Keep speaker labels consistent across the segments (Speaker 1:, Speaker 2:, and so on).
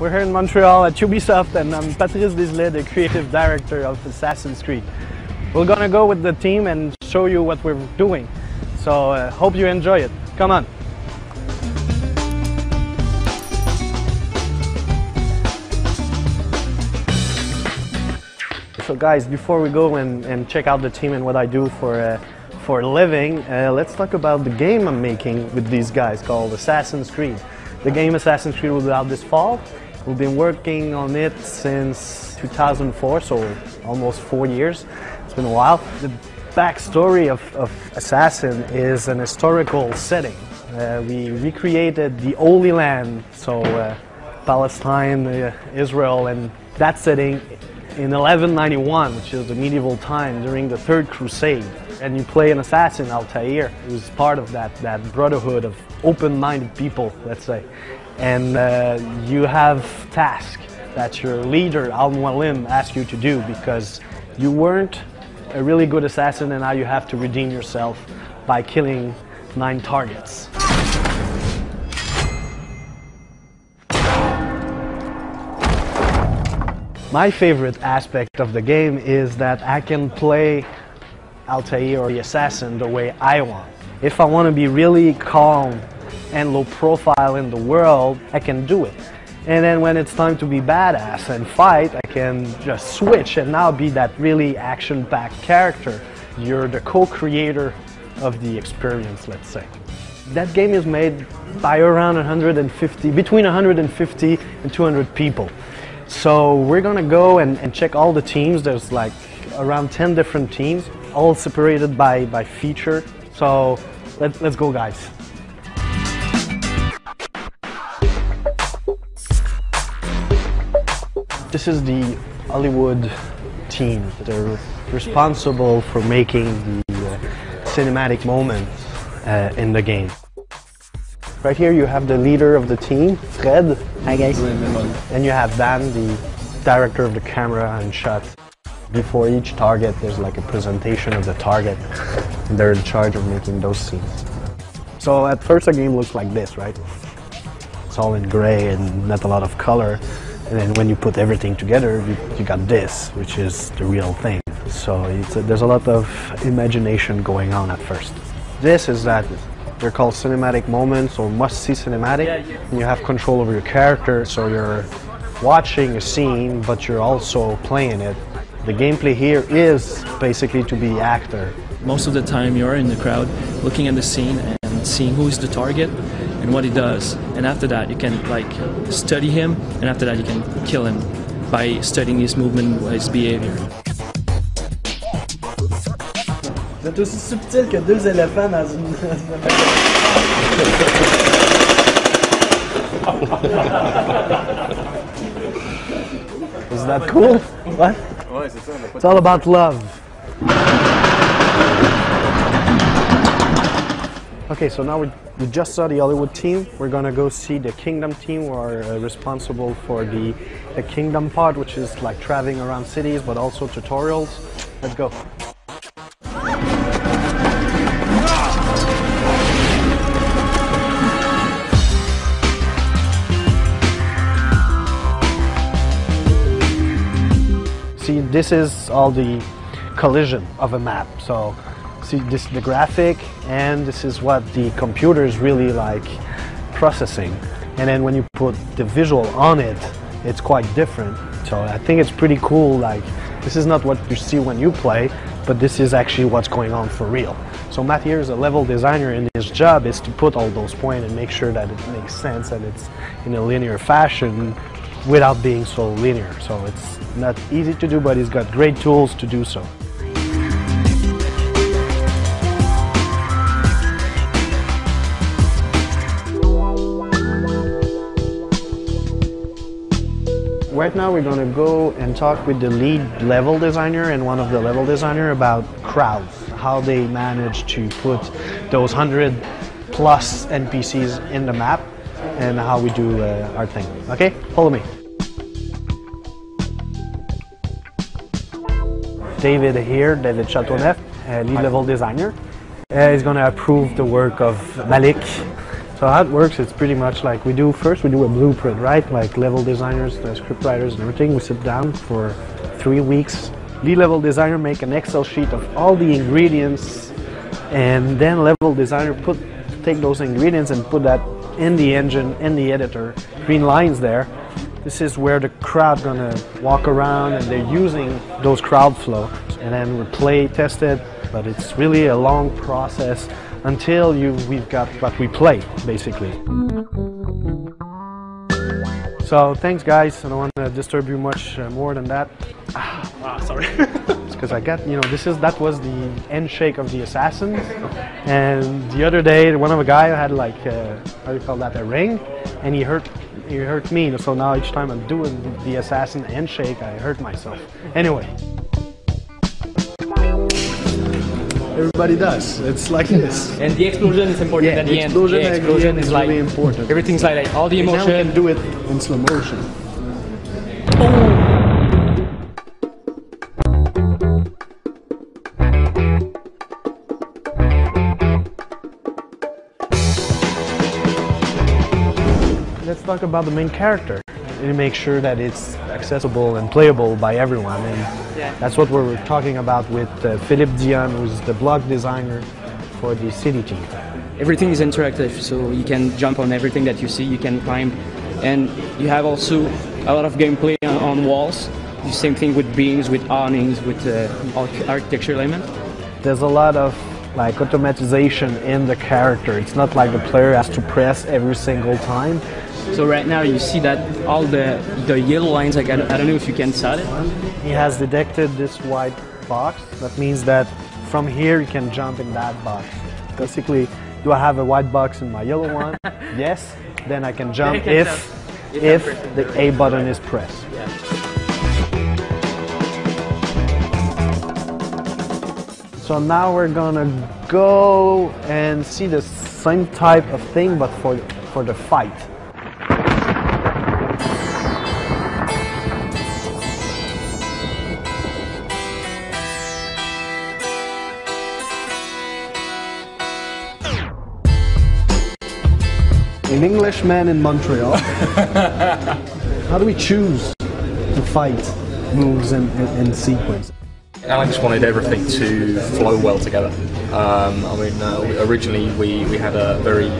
Speaker 1: We're here in Montreal at Ubisoft, and I'm Patrice Deslay, the creative director of Assassin's Creed. We're gonna go with the team and show you what we're doing. So hope you enjoy it. Come on. So guys, before we go and check out the team and what I do for a living, let's talk about the game I'm making with these guys called Assassin's Creed. The game Assassin's Creed will be out this fall. We've been working on it since 2004, so almost 4 years. It's been a while. The backstory of Assassin is an historical setting. We recreated the Holy Land, so Palestine, Israel, and that setting in 1191, which is the medieval time during the Third Crusade. And you play an assassin, ALTAIR, who's part of that brotherhood of open-minded people, let's say. And you have tasks that your leader, Al-Mualim, asked you to do because you weren't a really good assassin, and now you have to redeem yourself by killing 9 targets. My favorite aspect of the game is that I can play ALTAIR or the assassin the way I want. If I want to be really calm and low profile in the world, I can do it. And then when it's time to be badass and fight, I can just switch and now be that really action-packed character. You're the co-creator of the experience, let's say. That game is made by around 150, between 150 and 200 people. So we're gonna go and check all the teams. There's like around 10 different teams, all separated by feature. So let's go, guys. This is the Hollywood team. They're responsible for making the cinematic moments in the game. Right here you have the leader of the team, Fred.
Speaker 2: Hi guys.
Speaker 1: And you have Dan, the director of the camera and shot. Before each target there's like a presentation of the target, and they're in charge of making those scenes. So at first the game looks like this, right? It's all in gray and not a lot of color. And then when you put everything together, you got this, which is the real thing. So there's a lot of imagination going on at first. This is that. They're called cinematic moments or must-see cinematic. And you have control over your character, so you're watching a scene, but you're also playing it. The gameplay here is basically to be actor.
Speaker 3: Most of the time you're in the crowd looking at the scene and seeing who's the target and what he does. And after that you can like study him, and after that you can kill him by studying his movement, his behavior.
Speaker 2: Vous êtes aussi subtil que 2 éléphants dans une...
Speaker 1: Is that cool? What? It's all about love. Okay, so now we just saw the Hollywood team. We're gonna go see the Kingdom team, who are responsible for the Kingdom part, which is like traveling around cities, but also tutorials. Let's go. See, this is all the collision of a map. So see, this is the graphic, and this is what the computer is really like processing. And then when you put the visual on it, it's quite different. So I think it's pretty cool. Like, this is not what you see when you play, but this is actually what's going on for real. So Matt here is a level designer, and his job is to put all those points and make sure that it makes sense and it's in a linear fashion without being so linear. So it's not easy to do, but he's got great tools to do so. Right now we're going to go and talk with the lead level designer and one of the level designer about crowds, how they manage to put those 100+ NPCs in the map, and how we do our thing. Okay, follow me. David here, David Chateauneuf, lead level designer. He's going to approve the work of Malik. So how it works, it's pretty much like we do a blueprint, right? Like level designers, the script writers and everything, we sit down for 3 weeks. Lead level designer make an Excel sheet of all the ingredients, and then level designer take those ingredients and put that in the engine, in the editor, green lines there. This is where the crowd gonna walk around and they're using those crowd flow, and then we play, test it, but it's really a long process until we've got what we play, basically. So thanks guys, I don't want to disturb you much more than that. Sorry. It's because I got, that was the end shake of the Assassins, and the other day one of the guy had like, how do you call that, a ring, and he hurt me, so now each time I'm doing the Assassin end shake, I hurt myself. Anyway.
Speaker 2: Everybody does. It's like this.
Speaker 4: And the explosion is important at the end. The explosion is like,
Speaker 2: really important.
Speaker 4: Everything's like all the emotion.
Speaker 2: Now we can do it in slow motion.
Speaker 1: Let's talk about the main character. To make sure that it's accessible and playable by everyone, and that's what we're talking about with Philippe Dion, who's the block designer for the city team.
Speaker 4: Everything is interactive, so you can jump on everything that you see, you can climb, and you have also a lot of gameplay on walls. The same thing with beams, with awnings, with architecture element.
Speaker 1: There's a lot of like automatization in the character. It's not like the player has to press every single time.
Speaker 4: So right now you see that all the yellow lines, like I don't know if you can see it.
Speaker 1: He has detected this white box. That means that from here you can jump in that box. Basically, do I have a white box in my yellow one? Yes. Then I can jump if the A button is pressed.
Speaker 4: Yeah.
Speaker 1: So now we're gonna go and see the same type of thing, but for the fight. An Englishman in Montreal. How do we choose to fight moves and sequence?
Speaker 5: Alex wanted everything to flow well together. Originally we had a very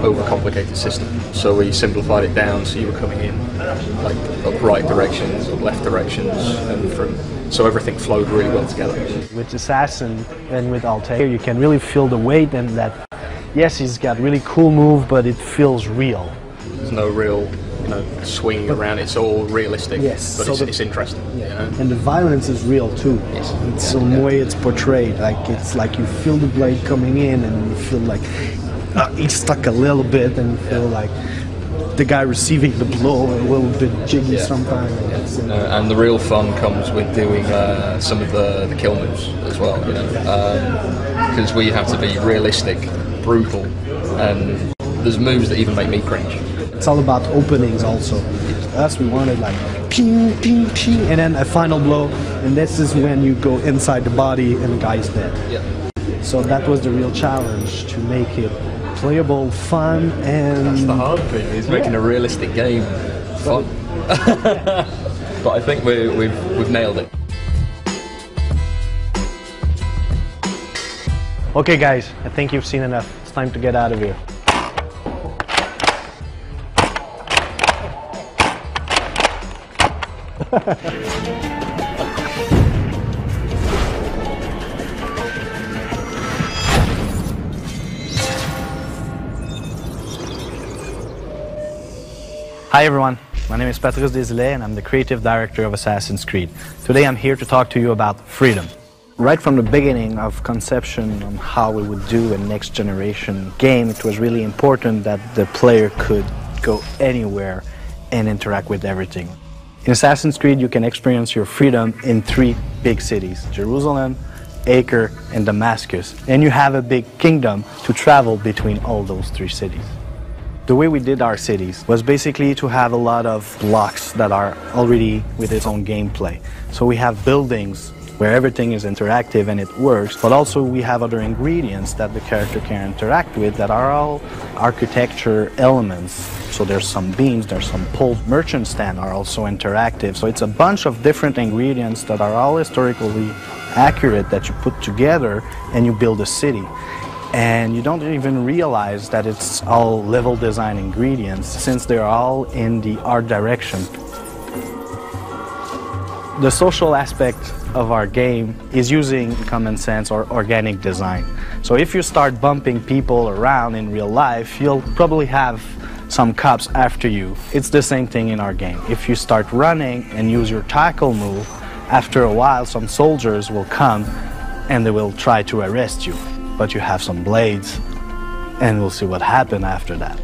Speaker 5: overcomplicated system, so we simplified it down so you were coming in like up right directions, up left directions, and so everything flowed really well together.
Speaker 1: With Assassin and with ALTAIR, you can really feel the weight, and that, yes, he's got really cool move, but it feels real.
Speaker 5: There's no real, swinging around. It's all realistic,
Speaker 1: yes,
Speaker 5: but it's interesting.
Speaker 1: Yeah. And the violence is real too.
Speaker 5: Yes.
Speaker 1: It's the way it's portrayed. Like it's like you feel the blade coming in, and you feel like he's stuck a little bit, and you feel like the guy receiving the blow a little bit jiggy sometimes.
Speaker 5: And the real fun comes with doing some of the kill moves as well. Because we have to be realistic, brutal, and there's moves that even make me cringe.
Speaker 1: It's all about openings also. Us, we wanted like ping, ping, ping, and then a final blow, and this is when you go inside the body and the guy's dead.
Speaker 5: Yeah.
Speaker 1: So that was the real challenge, to make it playable, fun, and...
Speaker 5: That's the hard thing, is making a realistic game fun. But I think we've nailed it.
Speaker 1: Okay guys, I think you've seen enough. It's time to get out of here. Hi everyone, my name is Patrice Desilets and I'm the creative director of Assassin's Creed. Today I'm here to talk to you about freedom. Right from the beginning of conception on how we would do a next generation game, it was really important that the player could go anywhere and interact with everything. In Assassin's Creed, you can experience your freedom in 3 big cities: Jerusalem, Acre, and Damascus. And you have a big kingdom to travel between all those 3 cities. The way we did our cities was basically to have a lot of blocks that are already with its own gameplay. So we have buildings where everything is interactive and it works, but also we have other ingredients that the character can interact with that are all architecture elements. So there's some beams, there's some poles. Merchant stand are also interactive. So it's a bunch of different ingredients that are all historically accurate that you put together and you build a city. And you don't even realize that it's all level design ingredients since they're all in the art direction. The social aspect of our game is using common sense or organic design. So if you start bumping people around in real life, you'll probably have some cops after you. It's the same thing in our game. If you start running and use your tackle move, after a while some soldiers will come and they will try to arrest you. But you have some blades and we'll see what happens after that.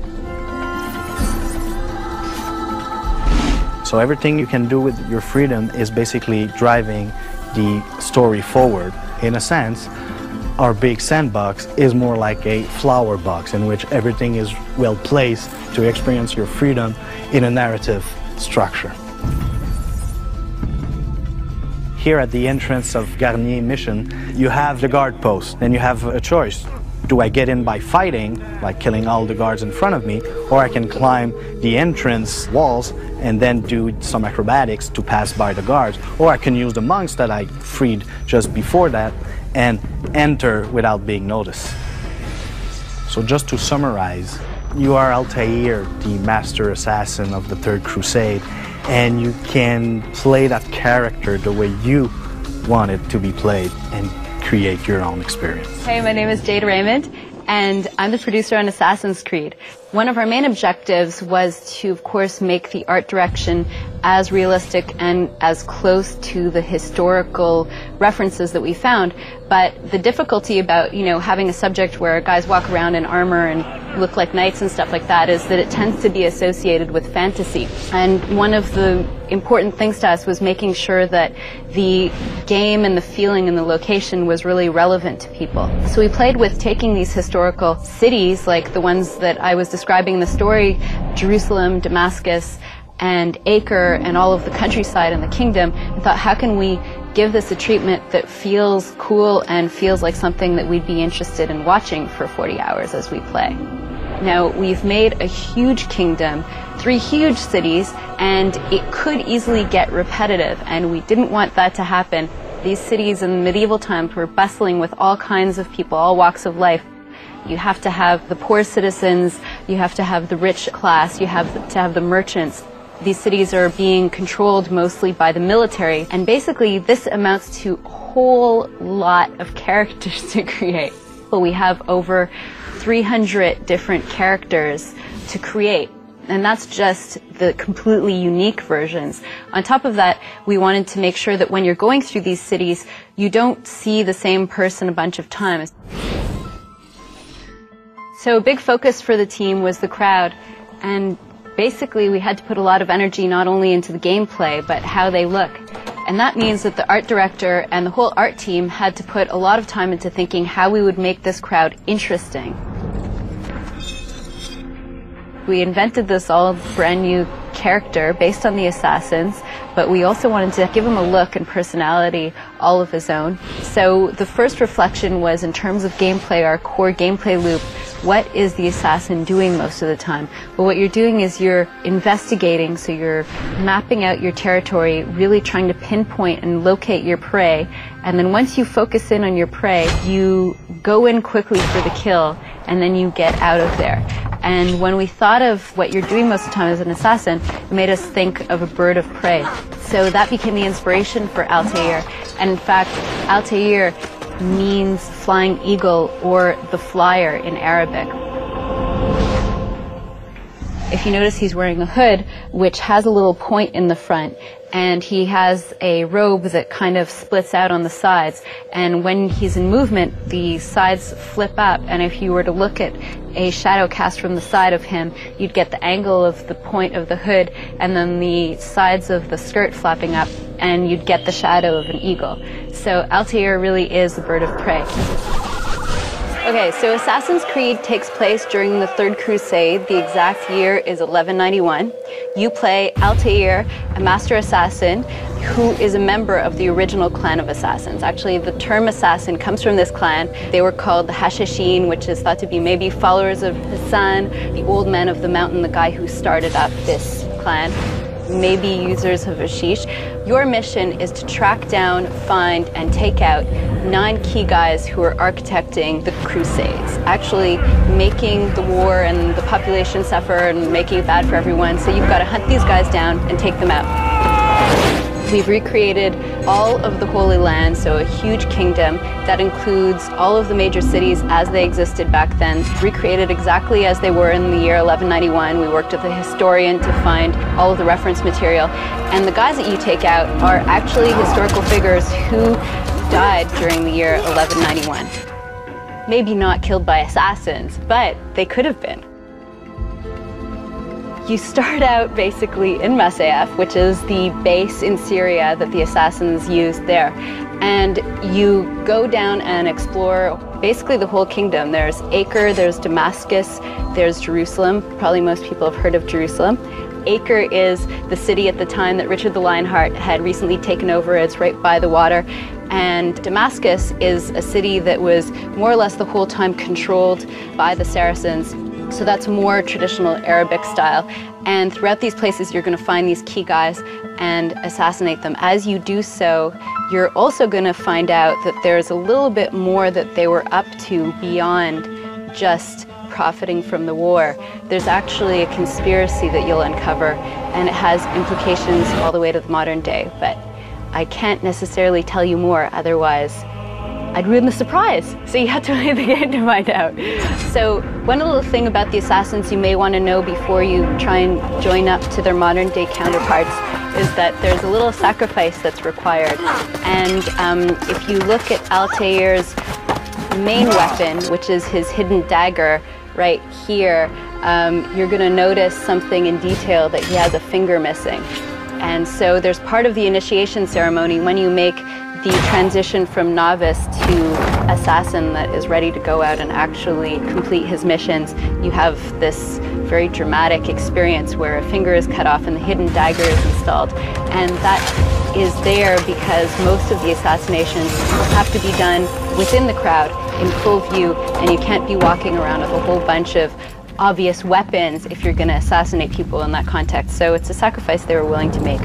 Speaker 1: So everything you can do with your freedom is basically driving the story forward. In a sense, our big sandbox is more like a flower box in which everything is well placed to experience your freedom in a narrative structure. Here at the entrance of Garnier Mission, you have the guard post, and you have a choice. Do I get in by fighting, like killing all the guards in front of me, or I can climb the entrance walls and then do some acrobatics to pass by the guards, or I can use the monks that I freed just before that and enter without being noticed. So just to summarize, you are ALTAIR, the master assassin of the Third Crusade, and you can play that character the way you want it to be played and create your own experience.
Speaker 6: Hey, my name is Jade Raymond, and I'm the producer on Assassin's Creed. One of our main objectives was to, of course, make the art direction as realistic and as close to the historical references that we found. But the difficulty about, having a subject where guys walk around in armor and look like knights and stuff like that is that it tends to be associated with fantasy. And one of the important things to us was making sure that the game and the feeling and the location was really relevant to people. So we played with taking these historical cities, like the ones that I was describing in the story, Jerusalem, Damascus, and Acre, and all of the countryside and the kingdom, and thought, how can we give this a treatment that feels cool and feels like something that we'd be interested in watching for 40 hours as we play. Now, we've made a huge kingdom, 3 huge cities, and it could easily get repetitive, and we didn't want that to happen. These cities in medieval times were bustling with all kinds of people, all walks of life. You have to have the poor citizens, you have to have the rich class, you have to have the merchants. These cities are being controlled mostly by the military, and basically this amounts to a whole lot of characters to create. But we have over 300 different characters to create, and that's just the completely unique versions. On top of that, we wanted to make sure that when you're going through these cities, you don't see the same person a bunch of times. So a big focus for the team was the crowd, and basically we had to put a lot of energy not only into the gameplay, but how they look. And that means that the art director and the whole art team had to put a lot of time into thinking how we would make this crowd interesting. We invented this all brand new character based on the assassins, but we also wanted to give him a look and personality all of his own. So the first reflection was, in terms of gameplay, our core gameplay loop, what is the assassin doing most of the time? Well, what you're doing is you're investigating, so you're mapping out your territory, really trying to pinpoint and locate your prey, and then once you focus in on your prey, you go in quickly for the kill, and then you get out of there. And when we thought of what you're doing most of the time as an assassin, it made us think of a bird of prey. So that became the inspiration for ALTAIR. And in fact, ALTAIR means flying eagle, or the flyer in Arabic. If you notice, he's wearing a hood which has a little point in the front, and he has a robe that kind of splits out on the sides, and when he's in movement the sides flip up, and if you were to look at a shadow cast from the side of him, you'd get the angle of the point of the hood and then the sides of the skirt flapping up, and you'd get the shadow of an eagle. So ALTAIR really is the bird of prey. Okay, so Assassin's Creed takes place during the Third Crusade. The exact year is 1191. You play ALTAIR, a master assassin who is a member of the original clan of assassins. Actually, the term assassin comes from this clan. They were called the Hashashin, which is thought to be maybe followers of Hassan, the old man of the mountain, the guy who started up this clan. Maybe users of hashish. Your mission is to track down, find, and take out 9 key guys who are architecting the Crusades, actually making the war and the population suffer and making it bad for everyone. So you've got to hunt these guys down and take them out. We've recreated all of the Holy Land, so a huge kingdom that includes all of the major cities as they existed back then, recreated exactly as they were in the year 1191. We worked with a historian to find all of the reference material. And the guys that you take out are actually historical figures who died during the year 1191. Maybe not killed by assassins, but they could have been. You start out basically in Masyaf, which is the base in Syria that the assassins used there. And you go down and explore basically the whole kingdom. There's Acre, there's Damascus, there's Jerusalem. Probably most people have heard of Jerusalem. Acre is the city at the time that Richard the Lionheart had recently taken over. It's right by the water. And Damascus is a city that was more or less the whole time controlled by the Saracens. So that's more traditional Arabic style. And throughout these places, you're going to find these key guys and assassinate them. As you do so, you're also going to find out that there's a little bit more that they were up to beyond just profiting from the war. There's actually a conspiracy that you'll uncover, and it has implications all the way to the modern day. But I can't necessarily tell you more, otherwise I'd ruin the surprise. So you have to play the game to find out. So one little thing about the assassins you may want to know before you try and join up to their modern day counterparts is that there's a little sacrifice that's required. And if you look at ALTAIR's main weapon, which is his hidden dagger right here, you're going to notice something in detail that he has a finger missing. And so there's part of the initiation ceremony when you make the transition from novice to assassin that is ready to go out and actually complete his missions. You have this very dramatic experience where a finger is cut off and the hidden dagger is installed. And that is there because most of the assassinations have to be done within the crowd in full view, and you can't be walking around with a whole bunch of obvious weapons if you're going to assassinate people in that context. So it's a sacrifice they were willing to make.